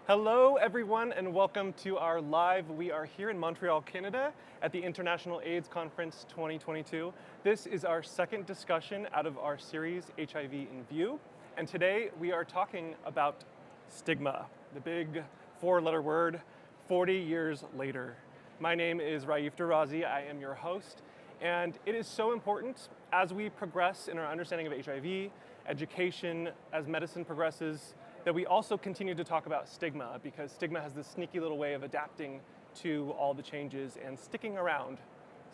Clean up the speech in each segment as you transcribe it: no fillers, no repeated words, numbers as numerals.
Hello, everyone, and welcome to our live. We are here in Montreal, Canada, at the International AIDS Conference 2022. This is our second discussion out of our series, HIV in View. And today we are talking about stigma, the big four-letter word, 40 years later. My name is Raif Darazi. I am your host. And it is so important as we progress in our understanding of HIV, education, as medicine progresses, that we also continue to talk about stigma, because stigma has this sneaky little way of adapting to all the changes and sticking around.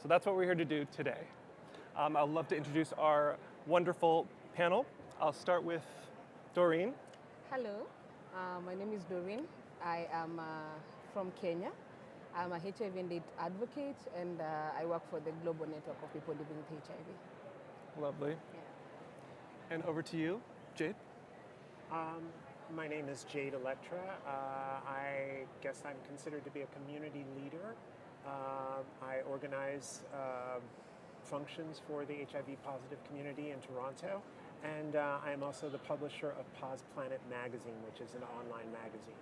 So that's what we're here to do today. I'd love to introduce our wonderful panel. I'll start with Doreen. Hello, my name is Doreen. I am from Kenya. I'm a HIV and AIDS advocate, and I work for the global network of people living with HIV. Lovely. Yeah. And over to you, Jade. My name is Jade Electra. I guess I'm considered to be a community leader. I organize functions for the HIV positive community in Toronto, and I'm also the publisher of Pause Planet magazine, which is an online magazine.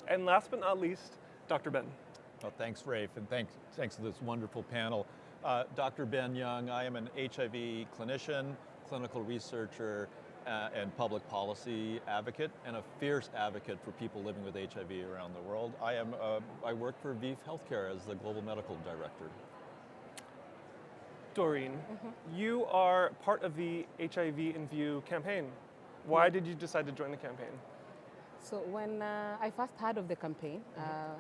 And last but not least, Dr. Ben. Well, thanks, Rafe, and thanks to this wonderful panel. Dr. Ben Young, I am an HIV clinician, clinical researcher, and public policy advocate, and a fierce advocate for people living with HIV around the world. I work for ViiV Healthcare as the Global Medical Director. Doreen, you are part of the HIV in View campaign. Why did you decide to join the campaign? So when I first heard of the campaign,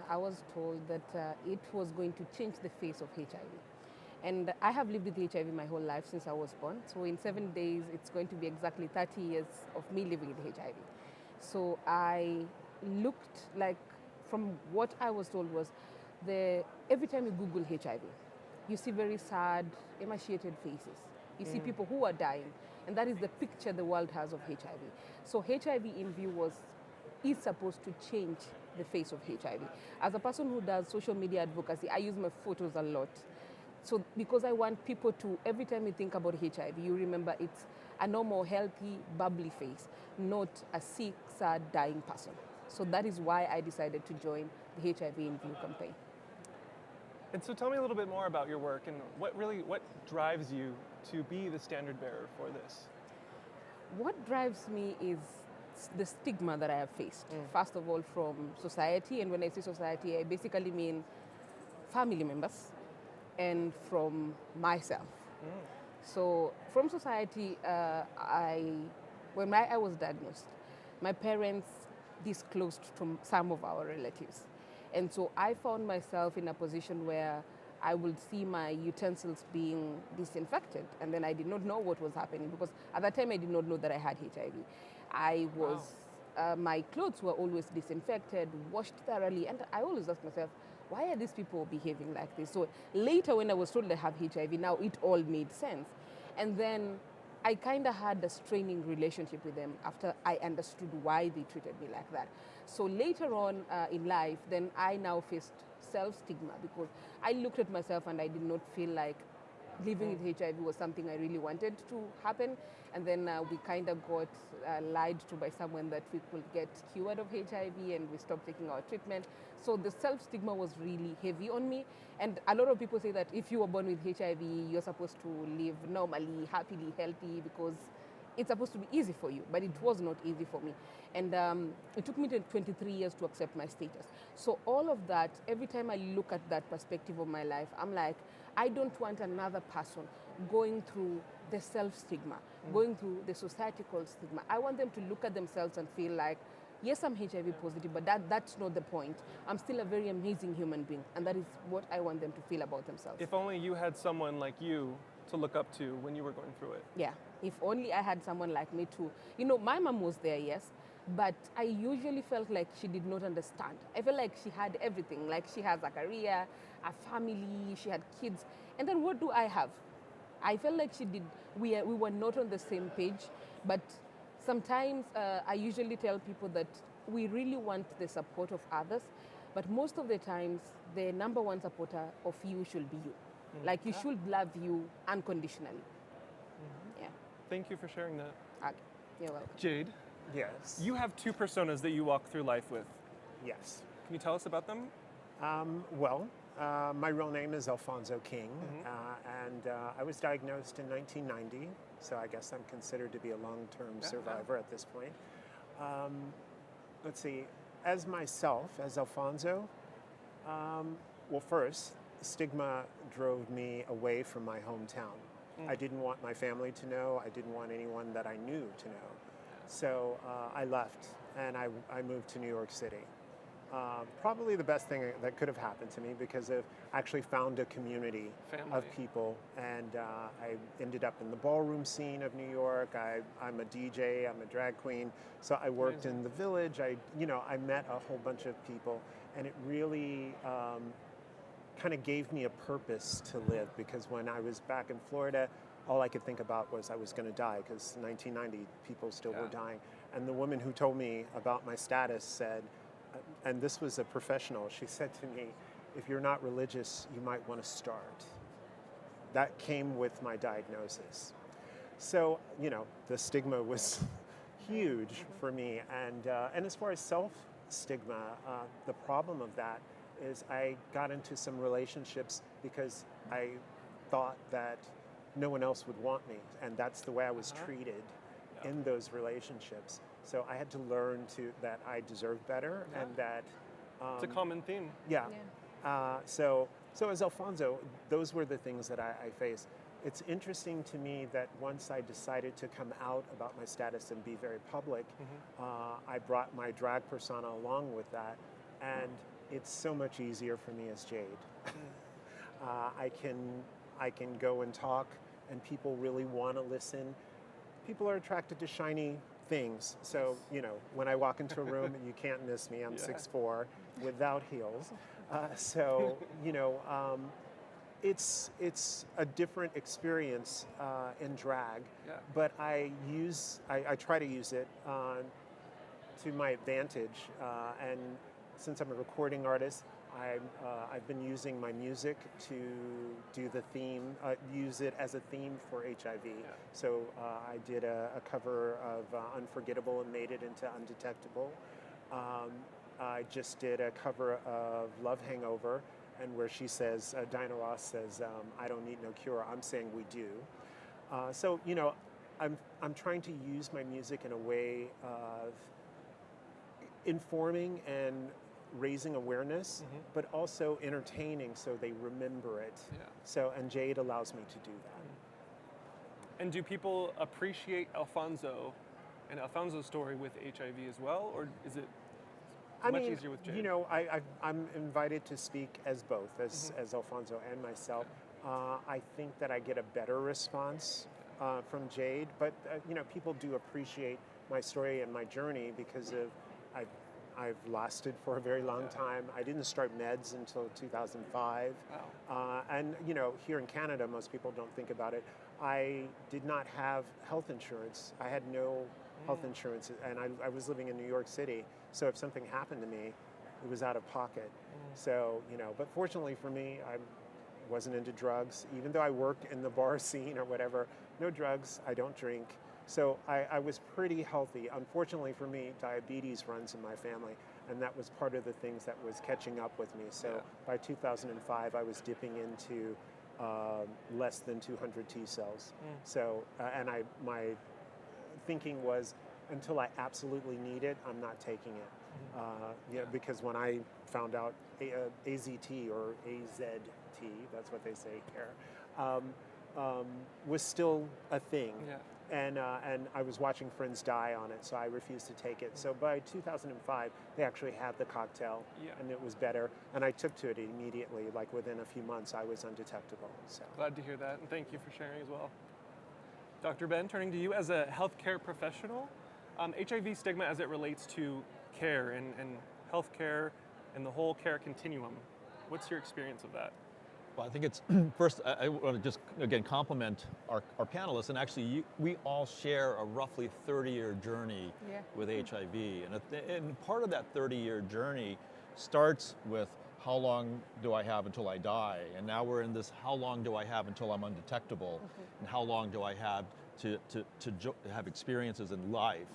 I was told that it was going to change the face of HIV. And I have lived with HIV my whole life since I was born. So in 7 days, it's going to be exactly 30 years of me living with HIV. So I looked like, from what I was told was, every time you Google HIV, you see very sad, emaciated faces. You see people who are dying. And that is the picture the world has of HIV. So HIV in View is supposed to change the face of HIV. As a person who does social media advocacy, I use my photos a lot. So because I want people to, every time you think about HIV, you remember it's a normal, healthy, bubbly face, not a sick, sad, dying person. So that is why I decided to join the HIV in View campaign. And so tell me a little bit more about your work and what drives you to be the standard bearer for this? What drives me is the stigma that I have faced. First of all, from society, and when I say society, I basically mean family members, and from myself. So from society, when I was diagnosed, my parents disclosed to some of our relatives. And so I found myself in a position where I would see my utensils being disinfected, and then I did not know what was happening, because at that time I did not know that I had HIV. My clothes were always disinfected, washed thoroughly, and I always asked myself, why are these people behaving like this? So later, when I was told I have HIV, now it all made sense. And then I kind of had a straining relationship with them after I understood why they treated me like that. So later on in life, then I now faced self-stigma, because I looked at myself and I did not feel like living with HIV was something I really wanted to happen. And then we kind of got lied to by someone that we could get cured of HIV, and we stopped taking our treatment. So the self-stigma was really heavy on me. And a lot of people say that if you were born with HIV, you're supposed to live normally, happily, healthy, because it's supposed to be easy for you. But it was not easy for me. And it took me 23 years to accept my status. So all of that, every time I look at that perspective of my life, I'm like, I don't want another person going through the self-stigma, going through the societal stigma. I want them to look at themselves and feel like, yes, I'm HIV positive, but that's not the point. I'm still a very amazing human being, and that is what I want them to feel about themselves. If only you had someone like you to look up to when you were going through it. Yeah, if only I had someone like me too. You know, my mom was there, yes, but I usually felt like she did not understand. I felt like she had everything, like she has a career, a family, she had kids, and then what do I have? I felt like we were not on the same page, but sometimes I usually tell people that we really want the support of others, but most of the times the number one supporter of you should be you. Like you should love you unconditionally. Yeah. Thank you for sharing that. Okay. You're welcome. Jade, Yes. You have two personas that you walk through life with. Yes. Can you tell us about them? My real name is Alfonso King, and I was diagnosed in 1990, so I guess I'm considered to be a long-term survivor at this point. Let's see, as myself, as Alfonso, well, first, stigma drove me away from my hometown. I didn't want my family to know. I didn't want anyone that I knew to know. So I left, and I moved to New York City. Probably the best thing that could have happened to me, because I actually found a community of people, and I ended up in the ballroom scene of New York. I'm a DJ, I'm a drag queen, so I worked in the Village. I met a whole bunch of people, and it really kind of gave me a purpose to live, because when I was back in Florida, all I could think about was I was going to die, because 1990 people still were dying. And the woman who told me about my status said, and this was a professional, she said to me, if you're not religious, you might want to start. That came with my diagnosis. So, the stigma was huge for me. And as far as self-stigma, the problem of that is I got into some relationships because I thought that no one else would want me, and that's the way I was treated in those relationships. So I had to learn that I deserve better, and that it's a common theme. So as Alfonso, those were the things that I faced. It's interesting to me that once I decided to come out about my status and be very public, I brought my drag persona along with that, and it's so much easier for me as Jade. I can go and talk, and people really want to listen. People are attracted to shiny things. So, when I walk into a room, you can't miss me. I'm 6'4" without heels. It's a different experience in drag, but I try to use it to my advantage. And since I'm a recording artist, I've been using my music to do the theme, use it as a theme for HIV. So I did a cover of Unforgettable and made it into Undetectable. I just did a cover of Love Hangover, and where she says, Diana Ross says, I don't need no cure, I'm saying we do. So, I'm trying to use my music in a way of informing and raising awareness, but also entertaining so they remember it. So, and Jade allows me to do that. And do people appreciate Alfonso and Alfonso's story with HIV as well, or is it much easier with Jade? I'm invited to speak as both, as Alfonso and myself. I think that I get a better response from Jade, but people do appreciate my story and my journey, because I've lasted for a very long time. I didn't start meds until 2005. And here in Canada, most people don't think about it. I did not have health insurance. I had no health insurance, and I was living in New York City. So if something happened to me, it was out of pocket. So, but fortunately for me, I wasn't into drugs. Even though I worked in the bar scene or whatever, no drugs, I don't drink. So I was pretty healthy. Unfortunately for me, diabetes runs in my family, and that was part of the things that was catching up with me. So by 2005, I was dipping into less than 200 T cells. So, and my thinking was, until I absolutely need it, I'm not taking it. Because when I found out AZT or AZT, that's what they say here, was still a thing. And I was watching friends die on it, so I refused to take it. So by 2005, they actually had the cocktail, and it was better. And I took to it immediately, like within a few months, I was undetectable. So glad to hear that, and thank you for sharing as well. Dr. Ben, turning to you as a healthcare professional, HIV stigma as it relates to care and healthcare and the whole care continuum. What's your experience of that? Well, I think it's, first, I want to just, again, compliment our panelists, and actually we all share a roughly 30-year journey with HIV, and part of that 30-year journey starts with how long do I have until I die, and now we're in this how long do I have until I'm undetectable, and how long do I have have experiences in life.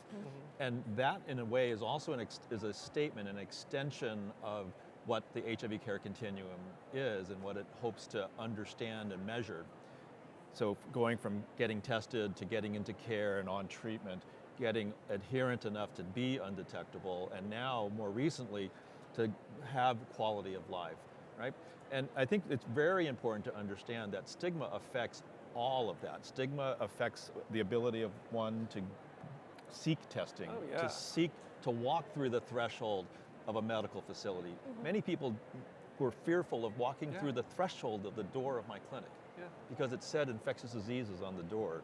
And that, in a way, is also is a statement, an extension of what the HIV care continuum is and what it hopes to understand and measure. So going from getting tested to getting into care and on treatment, getting adherent enough to be undetectable, and now, more recently, to have quality of life, right? And I think it's very important to understand that stigma affects all of that. Stigma affects the ability of one to seek testing, to walk through the threshold of a medical facility. Many people were fearful of walking through the threshold of the door of my clinic because it said infectious diseases on the door.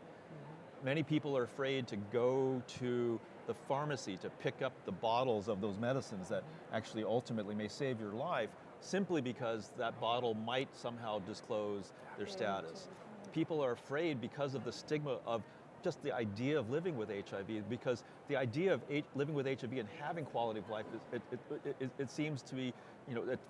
Many people are afraid to go to the pharmacy to pick up the bottles of those medicines that actually ultimately may save your life, simply because that bottle might somehow disclose their status. People are afraid because of the stigma of just the idea of living with HIV, because the idea of living with HIV and having quality of life, it seems to be,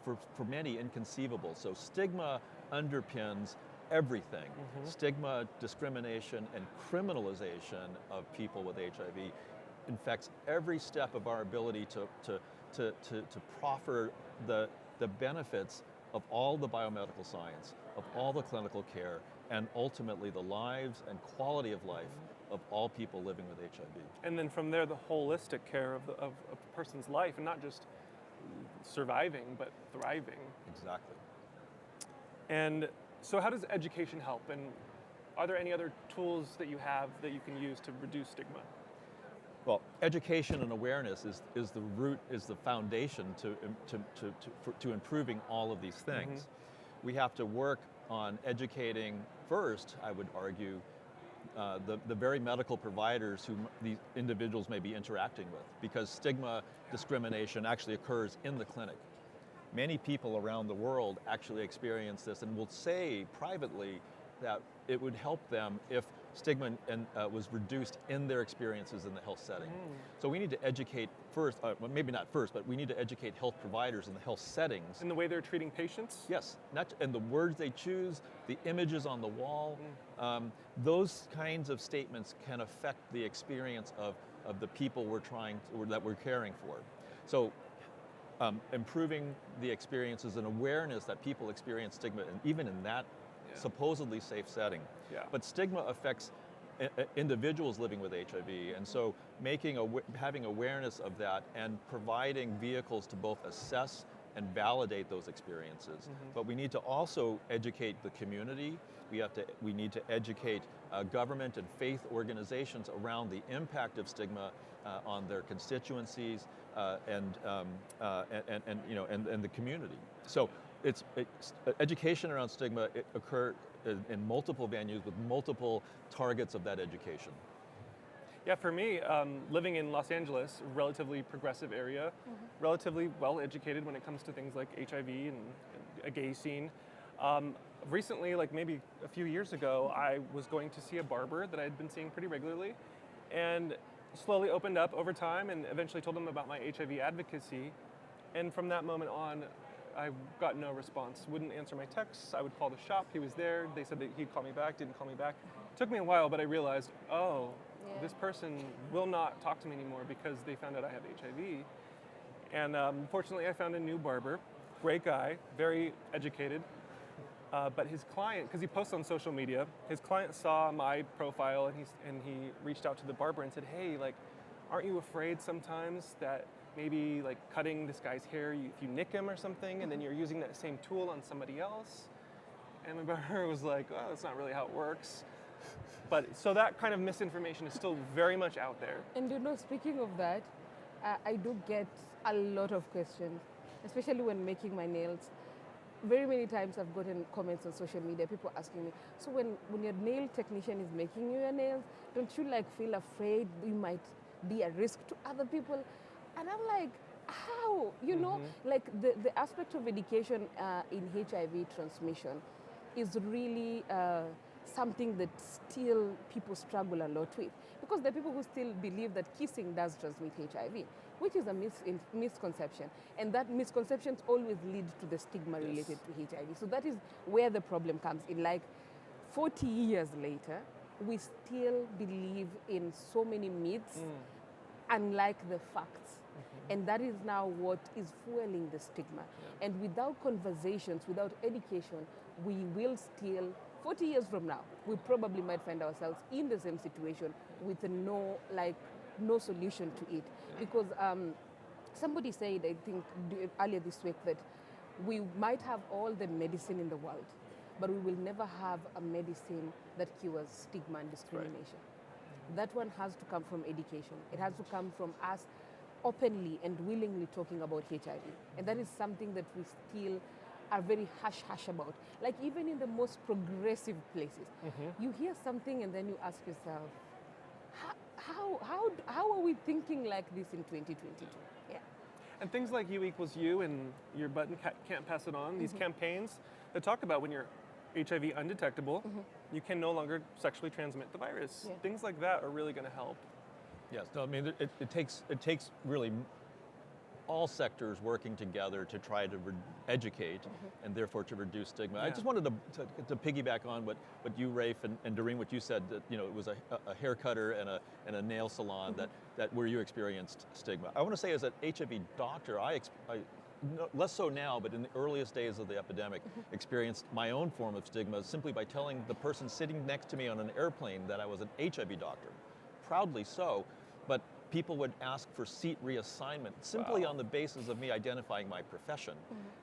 for many, inconceivable. So stigma underpins everything. Stigma, discrimination, and criminalization of people with HIV infects every step of our ability to proffer the benefits of all the biomedical science, of all the clinical care, and ultimately the lives and quality of life of all people living with HIV. And then from there, the holistic care of a person's life, and not just surviving, but thriving. Exactly. And so how does education help? And are there any other tools that you have that you can use to reduce stigma? Well, education and awareness is the root, is the foundation to improving all of these things. We have to work on educating first, I would argue, the very medical providers who these individuals may be interacting with, because stigma discrimination actually occurs in the clinic. Many people around the world actually experience this and will say privately that it would help them if stigma was reduced in their experiences in the health setting. So we need to educate first, well, maybe not first, but we need to educate health providers in the health settings. In the way they're treating patients? Yes, and the words they choose, the images on the wall, those kinds of statements can affect the experience of the people that we're caring for. So improving the experiences and awareness that people experience stigma, and even in that supposedly safe setting. But stigma affects individuals living with HIV, and so having awareness of that and providing vehicles to both assess and validate those experiences. But we need to also educate the community. We need to educate government and faith organizations around the impact of stigma on their constituencies and the community. So education around stigma occur in multiple venues with multiple targets of that education. Yeah, for me, living in Los Angeles, a relatively progressive area, relatively well educated when it comes to things like HIV and a gay scene. Recently, like maybe a few years ago, I was going to see a barber that I had been seeing pretty regularly, and slowly opened up over time and eventually told him about my HIV advocacy. And from that moment on, I got no response. Wouldn't answer my texts. I would call the shop. He was there. They said that he'd call me back, didn't call me back. It took me a while, but I realized, this person will not talk to me anymore because they found out I have HIV. And fortunately, I found a new barber, great guy, very educated. But his client, because he posts on social media, his client saw my profile and he reached out to the barber and said, hey, like, aren't you afraid sometimes that maybe like cutting this guy's hair, if you nick him or something, and then you're using that same tool on somebody else? And my barber was like, well, that's not really how it works. But so that kind of misinformation is still very much out there. And speaking of that, I do get a lot of questions, especially when making my nails. Very many times I've gotten comments on social media, people asking me, so when your nail technician is making you your nails, don't you like feel afraid you might be a risk to other people? And I'm like, how? Like the aspect of education in HIV transmission is really something that still people struggle a lot with. Because there are people who still believe that kissing does transmit HIV, which is a misconception. And that misconceptions always lead to the stigma related to HIV. So that is where the problem comes in. Like 40 years later, we still believe in so many myths, unlike the facts. And that is now what is fueling the stigma. And without conversations, without education, we will still, 40 years from now, we probably might find ourselves in the same situation with no solution to it. Because somebody said, I think earlier this week, that we might have all the medicine in the world, but we will never have a medicine that cures stigma and discrimination. That one has to come from education. It has to come from us openly and willingly talking about HIV. And that is something that we still are very hush-hush about. Like even in the most progressive places, you hear something and then you ask yourself, how are we thinking like this in 2022? Yeah. And things like U equals U and your button can't pass it on, these campaigns that talk about when you're HIV undetectable, you can no longer sexually transmit the virus. Yeah. Things like that are really going to help. Yes, no, I mean, it takes really all sectors working together to try to educate and therefore to reduce stigma. I Yeah. just wanted to piggyback on what you, Rafe, and Doreen, what you said, that it was a hair cutter and a nail salon that where you experienced stigma. I want to say, as an HIV doctor, I less so now, but in the earliest days of the epidemic, experienced my own form of stigma simply by telling the person sitting next to me on an airplane that I was an HIV doctor. Proudly so, but people would ask for seat reassignment simply on the basis of me identifying my profession.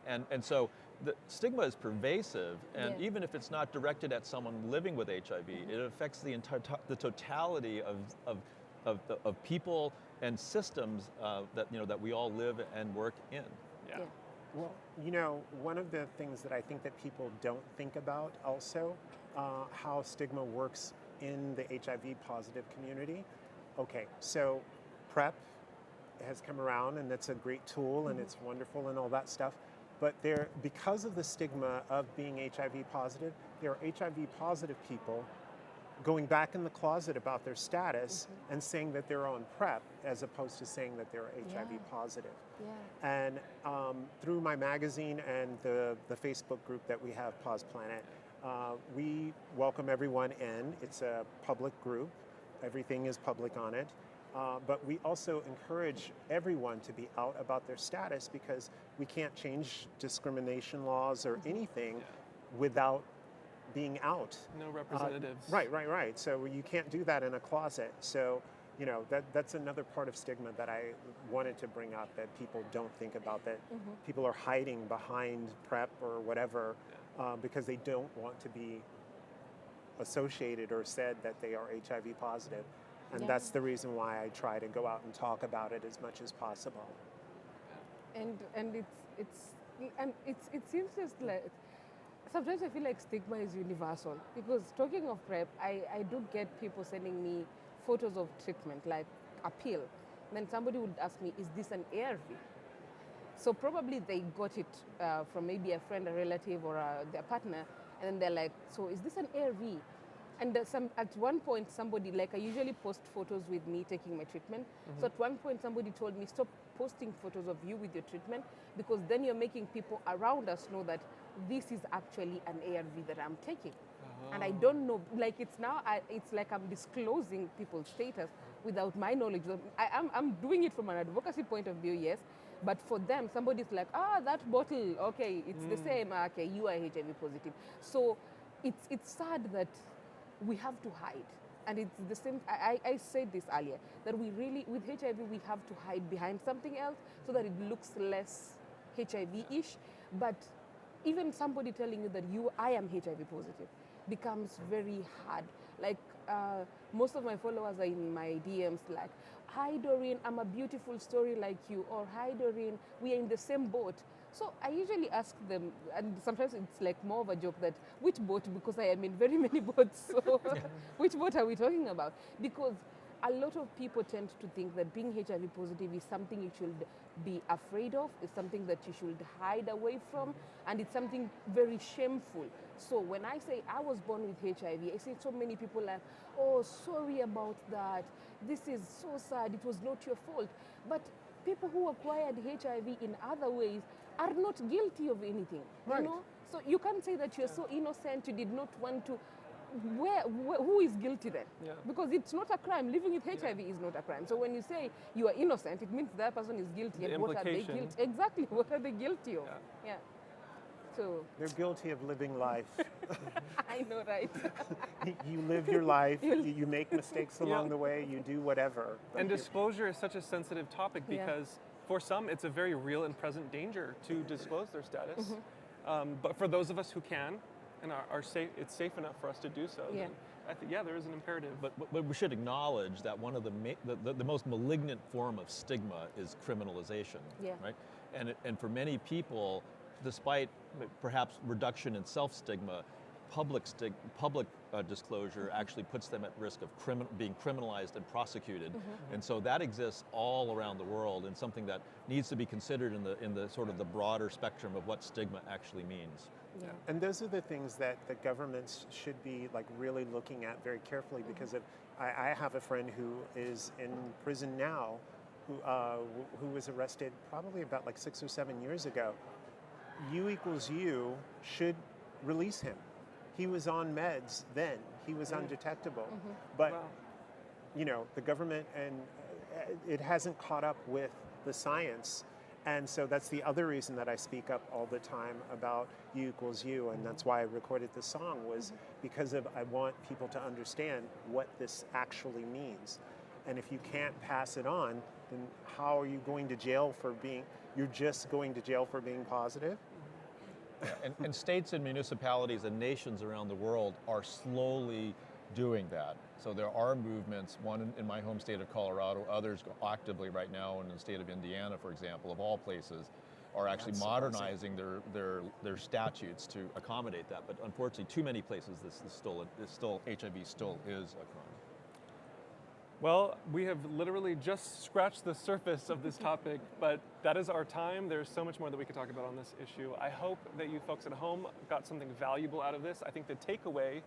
And so the stigma is pervasive, and even if it's not directed at someone living with HIV, it affects the totality of people and systems that we all live and work in. Yeah. Well, one of the things that I think that people don't think about also, how stigma works in the HIV positive community. Okay, so PrEP has come around, and that's a great tool, and it's wonderful and all that stuff. But because of the stigma of being HIV positive, there are HIV positive people going back in the closet about their status and saying that they're on PrEP as opposed to saying that they're HIV positive. Yeah. And through my magazine and the Facebook group that we have, Pause Planet, we welcome everyone in. It's a public group. Everything is public on it. But we also encourage everyone to be out about their status, because we can't change discrimination laws or anything without being out. No representatives. Right. So you can't do that in a closet. So, that's another part of stigma that I wanted to bring up, that people don't think about, that people are hiding behind PrEP or whatever because they don't want to be associated or said that they are HIV positive. And that's the reason why I try to go out and talk about it as much as possible. And it seems just like, sometimes I feel like stigma is universal, because talking of PrEP, I do get people sending me photos of treatment, like a pill. Then somebody would ask me, is this an ARV? So probably they got it from maybe a friend, a relative, or their partner, and then they're like, so is this an ARV? And at one point, somebody, like I usually post photos with me taking my treatment. So at one point, somebody told me, stop posting photos of you with your treatment, because then you're making people around us know that this is actually an ARV that I'm taking. And I don't know, like it's like I'm disclosing people's status without my knowledge. I'm doing it from an advocacy point of view, yes. But for them, somebody's like, that bottle, okay, it's the same, okay, you are HIV positive. So it's sad that we have to hide. And it's the same, I said this earlier, that we really, with HIV, we have to hide behind something else so that it looks less HIV-ish. But even somebody telling you that I am HIV positive becomes very hard. Like most of my followers are in my DMs like, hi Doreen, I'm a beautiful story like you, or hi Doreen, we are in the same boat. So I usually ask them, and sometimes it's like more of a joke, that which boat, because I am in very many boats, so which boat are we talking about? Because a lot of people tend to think that being HIV positive is something you should be afraid of, it's something that you should hide away from, and it's something very shameful. So when I say I was born with HIV, I see so many people like, oh, sorry about that, this is so sad, it was not your fault. But people who acquired HIV in other ways are not guilty of anything, Right. you know? So you can't say that you're so innocent, you did not want to. who is guilty then? Yeah. Because it's not a crime. Living with HIV is not a crime. So when you say you are innocent, it means that person is guilty. The And what are they implication. guilty? Exactly. What are they guilty of? Yeah. Yeah. So They're guilty of living life. I know, right? You live your life, you make mistakes along the way, you do whatever. And disclosure is such a sensitive topic Yeah. because for some it's a very real and present danger to disclose their status. But for those of us who can and are safe, it's safe enough for us to do so. Yeah. Then I think, there is an imperative. But we should acknowledge that one of the most malignant form of stigma is criminalization, Yeah. right? And for many people, despite perhaps reduction in self-stigma, public disclosure actually puts them at risk of being criminalized and prosecuted. And so that exists all around the world, and something that needs to be considered in the sort of the broader spectrum of what stigma actually means. Yeah. And those are the things that the governments should be like really looking at very carefully, because I have a friend who is in prison now who was arrested probably about like 6 or 7 years ago. U=U should release him. He was on meds then. He was undetectable. But Wow. you know, the government and it hasn't caught up with the science. And so that's the other reason that I speak up all the time about U=U, and that's why I recorded the song, was because I want people to understand what this actually means. And if you can't pass it on, then how are you going to jail for you're just going to jail for being positive? And states and municipalities and nations around the world are slowly doing that. So there are movements, one in my home state of Colorado, others go actively right now in the state of Indiana, for example, of all places, are actually That's modernizing their statutes to accommodate that. But unfortunately, too many places, HIV still is a crime. Well, we have literally just scratched the surface of this topic, but that is our time. There's so much more that we could talk about on this issue. I hope that you folks at home got something valuable out of this. I think the takeaway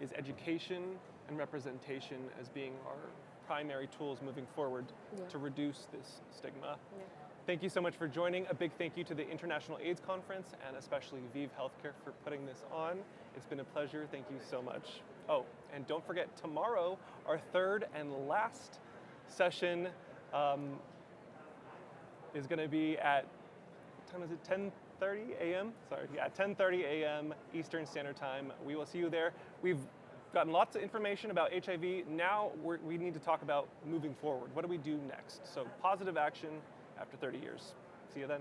is education and representation as being our primary tools moving forward to reduce this stigma. Yeah. Thank you so much for joining. A big thank you to the International AIDS Conference and especially ViiV Healthcare for putting this on. It's been a pleasure. Thank you so much. Oh, and don't forget, tomorrow, our third and last session is going to be at, what time is it, 10:30 a.m.? Sorry, yeah, 10:30 a.m. Eastern Standard Time. We will see you there. We've gotten lots of information about HIV. Now we need to talk about moving forward. What do we do next? So positive action after 30 years. See you then.